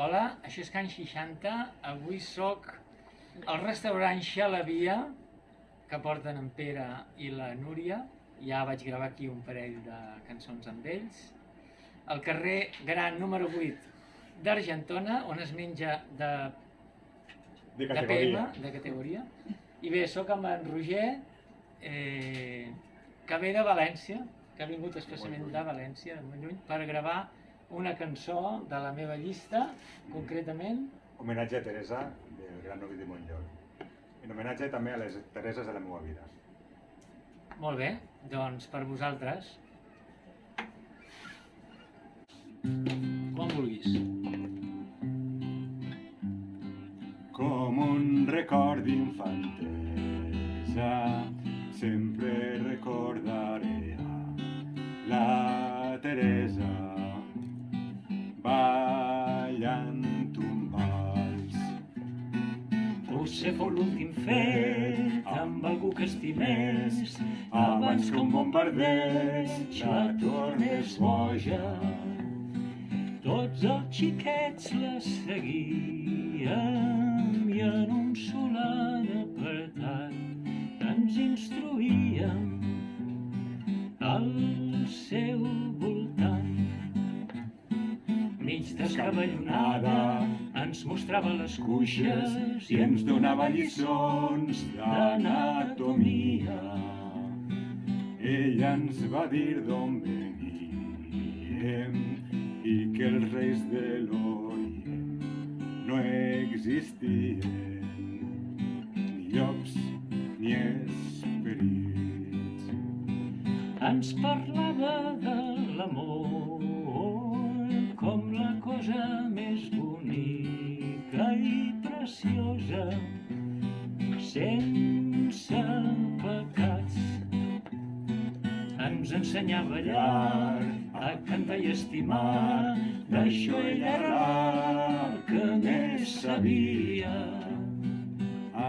Hola, això és Can 60. Avui soc al restaurant Xalavia, que porten en Pere i la Núria. Ja vaig gravar aquí un parell de cançons amb ells. Al carrer Gran número 8 d'Argentona, on es menja de PM, de categoria. I bé, soc amb en Roger, que ve de València, que ha vingut especialment de València, de molt lluny, per gravar una cançó de la meva llista, concretament... Homenatge a Teresa, del Gran Novi de Montllor. En homenatge també a les Tereses de la meva vida. Molt bé, doncs per vosaltres. Quan vulguis. Com un record d'infantesa, sempre recordaré a la Teresa ballant un vals. Potser fou l'últim fet amb algú que estimés, abans que un bombardeig la tornés boja. Tots els xiquets la seguíem i en un solar apartat ens instruíem al seu voltant. Mig descabellonada ens mostrava les cuixes i ens donava lliçons d'anatomia. Ella ens va dir d'on veníem i que els reis de l'Orient no existien, ni llops ni esperits. Ens parlava de l'amor com la cosa més bonica i preciosa, sense pecats. Ens ensenyava a ballar, a cantar i a estimar, d'això ella era el que més sabia.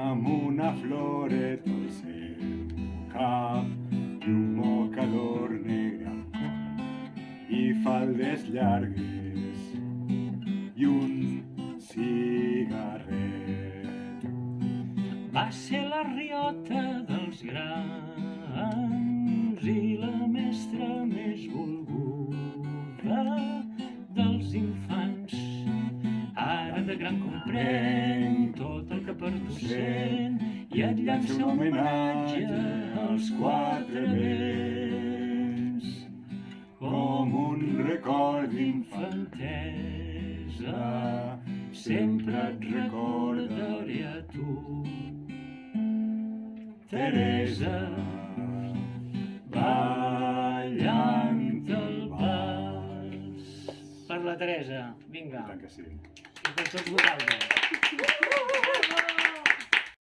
Amb una floreta al seu cap i un mocador negre al coll i faldes llargues i un cigarret. Va ser la riota dels grans i la mestra més volguda dels infants. Ara de gran comprenc tot el que per tu sent i et llança un homenatge als quatre vents. Com un record d'infantesa, sempre et recordaré a tu, Teresa, ballant el vals. Per la Teresa, vinga. tant que sí. I per tots vosaltres.